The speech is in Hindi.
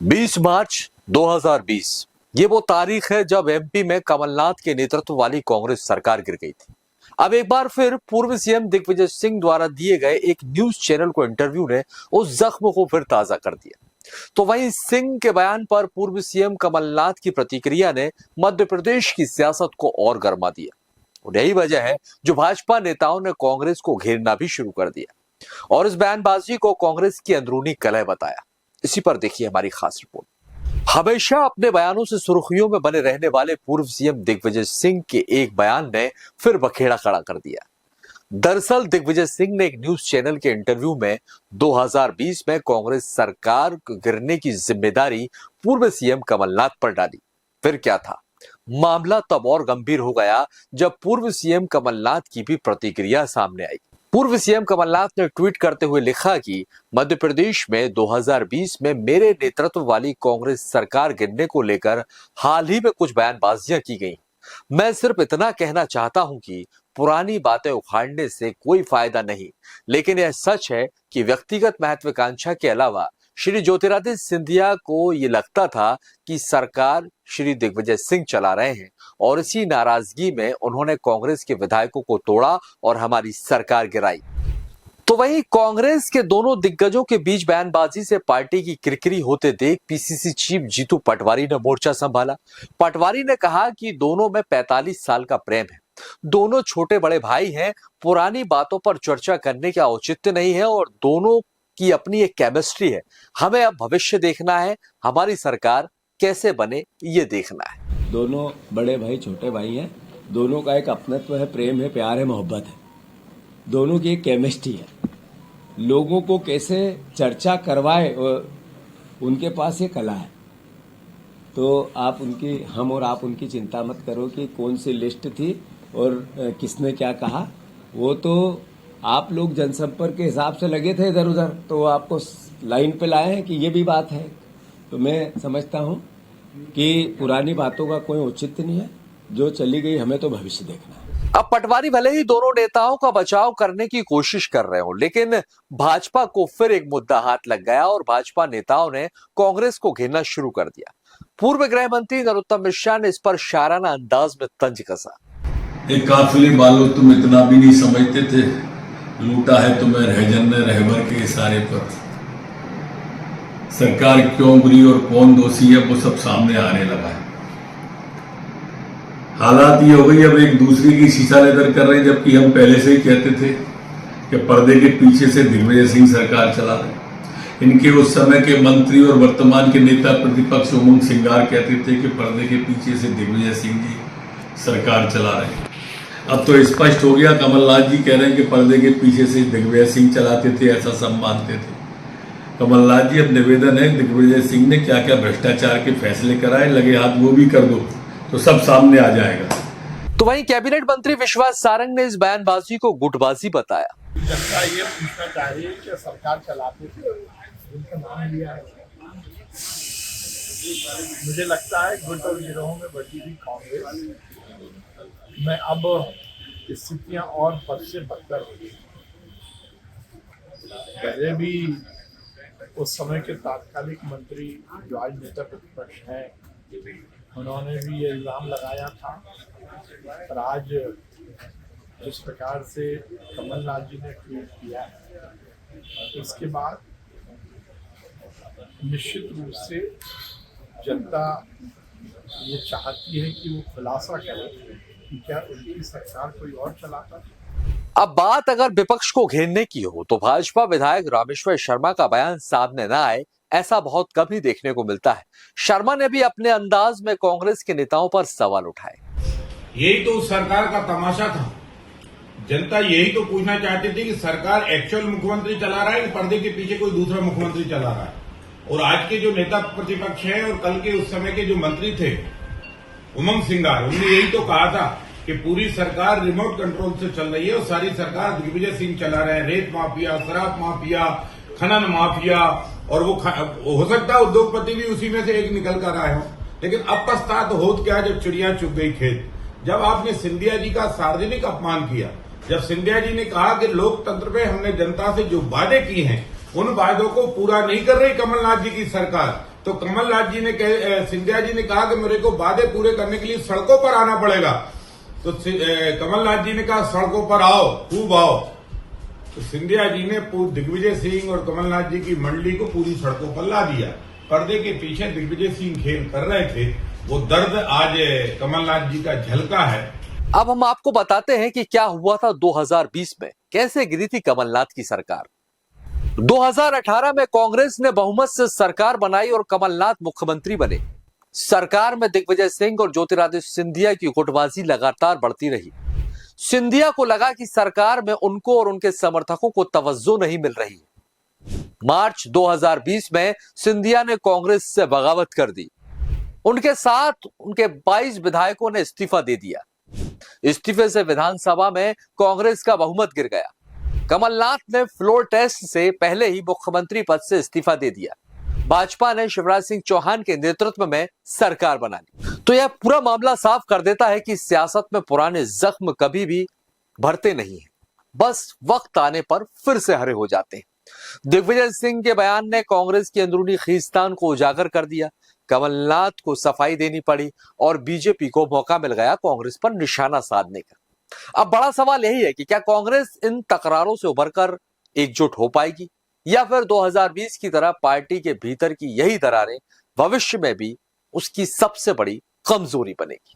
20 मार्च 2020 ये वो तारीख है जब एमपी में कमलनाथ के नेतृत्व वाली कांग्रेस सरकार गिर गई थी। अब एक बार फिर पूर्व सीएम दिग्विजय सिंह द्वारा दिए गए एक न्यूज चैनल को इंटरव्यू ने उस जख्म को फिर ताजा कर दिया। तो वहीं सिंह के बयान पर पूर्व सीएम कमलनाथ की प्रतिक्रिया ने मध्य प्रदेश की सियासत को और गर्मा दिया। और यही वजह है जो भाजपा नेताओं ने कांग्रेस को घेरना भी शुरू कर दिया और इस बयानबाजी को कांग्रेस की अंदरूनी कलह बताया। इसी पर देखिए हमारी खास रिपोर्ट। हमेशा अपने बयानों से सुर्खियों में बने रहने वाले पूर्व सीएम दिग्विजय सिंह के एक बयान ने फिर बखेड़ा खड़ा कर दिया। दरअसल दिग्विजय सिंह ने एक न्यूज चैनल के इंटरव्यू में 2020 में कांग्रेस सरकार गिरने की जिम्मेदारी पूर्व सीएम कमलनाथ पर डाली। फिर क्या था, मामला तब और गंभीर हो गया जब पूर्व सीएम कमलनाथ की भी प्रतिक्रिया सामने आई। पूर्व सीएम कमलनाथ ने ट्वीट करते हुए लिखा कि मध्य प्रदेश में 2020 में मेरे नेतृत्व वाली कांग्रेस सरकार गिरने को लेकर हाल ही में कुछ बयानबाजियां की गई। मैं सिर्फ इतना कहना चाहता हूं कि पुरानी बातें उखाड़ने से कोई फायदा नहीं, लेकिन यह सच है कि व्यक्तिगत महत्वाकांक्षा के अलावा श्री ज्योतिरादित्य सिंधिया को ये लगता था कि सरकार श्री दिग्विजय सिंह चला रहे हैं और इसी नाराजगी में उन्होंने कांग्रेस के विधायकों को तोड़ा और हमारी सरकार गिराई। तो वहीं कांग्रेस के दोनों दिग्गजों के बीच बयानबाजी से पार्टी की किरकिरी होते देख पीसीसी चीफ जीतू पटवारी ने मोर्चा संभाला। पटवारी ने कहा कि दोनों में 45 साल का प्रेम है, दोनों छोटे बड़े भाई हैं, पुरानी बातों पर चर्चा करने का औचित्य नहीं है और दोनों की अपनी एक केमिस्ट्री है। हमें अब भविष्य देखना है, हमारी सरकार कैसे बने ये देखना है। दोनों बड़े भाई छोटे भाई हैं, दोनों का एक अपनत्व है, प्रेम है, प्यार है, मोहब्बत है, दोनों की एक केमिस्ट्री है। लोगों को कैसे चर्चा करवाए उनके पास ये कला है। तो आप उनकी हम और आप उनकी चिंता मत करो कि कौन सी लिस्ट थी और किसने क्या कहा। वो तो आप लोग जनसंपर्क के हिसाब से लगे थे इधर उधर, तो आपको लाइन पे लाए हैं कि ये भी बात है। तो मैं समझता हूं कि पुरानी बातों का कोई औचित्य नहीं है, जो चली गई हमें तो भविष्य देखना है। अब पटवारी भले ही दोनों नेताओं का बचाव करने की कोशिश कर रहे हो, लेकिन भाजपा को फिर एक मुद्दा हाथ लग गया और भाजपा नेताओं ने कांग्रेस को घेरना शुरू कर दिया। पूर्व गृह मंत्री नरोत्तम मिश्रा ने इस पर शाराना अंदाज में तंज कसा। एक काफिले वालों तुम इतना भी नहीं समझते थे, लूटा है तुम्हें रहजन रहबर के इशारे पर। सरकार क्यों बुरी और कौन दोषी है वो सब सामने आने लगा है। हालात ये हो गई अब एक दूसरे की शीशा लेदर कर रहे हैं, जबकि हम पहले से ही कहते थे कि पर्दे के पीछे से दिग्विजय सिंह सरकार चला रहे। इनके उस समय के मंत्री और वर्तमान के नेता प्रतिपक्ष उमंग सिंगार कहते थे कि पर्दे के पीछे से दिग्विजय सिंह जी सरकार चला रहे हैं। अब तो स्पष्ट हो गया, कमलनाथ जी कह रहे हैं कि पर्दे के पीछे से दिग्विजय सिंह चलाते थे, ऐसा सब मानते थे। कमलनाथ जी अब निवेदन है, दिग्विजय सिंह ने क्या क्या भ्रष्टाचार के फैसले कराए, लगे हाथ वो भी कर दो तो सब सामने आ जाएगा। तो वहीं कैबिनेट मंत्री विश्वास सारंग ने इस बयानबाजी को गुटबाजी बताया। जनता ये पूछना चाहिए कि सरकार चलाते थे, उनका नाम लिया है। मुझे लगता है गुट और गिरोहों में बटी हुई कांग्रेस में अब स्थितियां और पद से बदतर हो गई। पहले भी उस समय के तात्कालिक मंत्री जो आज नेता प्रतिपक्ष हैं, उन्होंने भी ये इल्जाम लगाया था। पर आज जिस प्रकार से कमलनाथ जी ने ट्वीट किया है, इसके बाद निश्चित रूप से जनता ये चाहती है कि वो खुलासा करे कि क्या उनकी सरकार कोई और चलाता है। अब बात अगर विपक्ष को घेरने की हो तो भाजपा विधायक रामेश्वर शर्मा का बयान सामने न आए, ऐसा बहुत कम ही देखने को मिलता है। शर्मा ने भी अपने अंदाज में कांग्रेस के नेताओं पर सवाल उठाए। यही तो उस सरकार का तमाशा था। जनता यही तो पूछना चाहती थी कि सरकार एक्चुअल मुख्यमंत्री चला रहा है कि पर्दे के पीछे कोई दूसरा मुख्यमंत्री चला रहा है। और आज के जो नेता प्रतिपक्ष हैं और कल के उस समय के जो मंत्री थे उमंग सिंगार, उन्होंने यही तो कहा था कि पूरी सरकार रिमोट कंट्रोल से चल रही है और सारी सरकार दिग्विजय सिंह चला रहे हैं। रेत माफिया, शराब माफिया, खनन माफिया, और वो हो सकता है उद्योगपति भी उसी में से एक निकल कर आए हो। लेकिन अब पछतात होत क्या जब चिड़िया चुग गई खेत। जब आपने सिंधिया जी का सार्वजनिक अपमान किया, जब सिंधिया जी ने कहा कि लोकतंत्र में हमने जनता से जो वादे किए हैं उन वादों को पूरा नहीं कर रही कमलनाथ जी की सरकार, तो कमलनाथ जी ने सिंधिया जी ने कहा कि मेरे को वादे पूरे करने के लिए सड़कों पर आना पड़ेगा। तो कमलनाथ जी ने कहा सड़कों पर आओ, खूब आओ। तो सिंधिया जी ने दिग्विजय सिंह और कमलनाथ जी की मंडली को पूरी सड़कों पर ला दिया। पर्दे के पीछे दिग्विजय सिंह खेल कर रहे थे, वो दर्द आज कमलनाथ जी का झलका है। अब हम आपको बताते हैं कि क्या हुआ था 2020 में, कैसे गिरी थी कमलनाथ की सरकार। 2018 में कांग्रेस ने बहुमत से सरकार बनाई और कमलनाथ मुख्यमंत्री बने। सरकार में दिग्विजय सिंह और ज्योतिरादित्य सिंधिया की गुटबाजी लगातार बढ़ती रही। सिंधिया को लगा कि सरकार में उनको और उनके समर्थकों को तवज्जो नहीं मिल रही। मार्च 2020 में सिंधिया ने कांग्रेस से बगावत कर दी। उनके साथ उनके 22 विधायकों ने इस्तीफा दे दिया। इस्तीफे से विधानसभा में कांग्रेस का बहुमत गिर गया। कमलनाथ ने फ्लोर टेस्ट से पहले ही मुख्यमंत्री पद से इस्तीफा दे दिया। भाजपा ने शिवराज सिंह चौहान के नेतृत्व में सरकार बना ली। तो यह पूरा मामला साफ कर देता है कि सियासत में पुराने जख्म कभी भी भरते नहीं हैं, बस वक्त आने पर फिर से हरे हो जाते हैं। दिग्विजय सिंह के बयान ने कांग्रेस की अंदरूनी खींचतान को उजागर कर दिया। कमलनाथ को सफाई देनी पड़ी और बीजेपी को मौका मिल गया कांग्रेस पर निशाना साधने का। अब बड़ा सवाल यही है कि क्या कांग्रेस इन तकरारों से उभरकर एकजुट हो पाएगी या फिर 2020 की तरह पार्टी के भीतर की यही दरारें भविष्य में भी उसकी सबसे बड़ी कमजोरी बनेगी।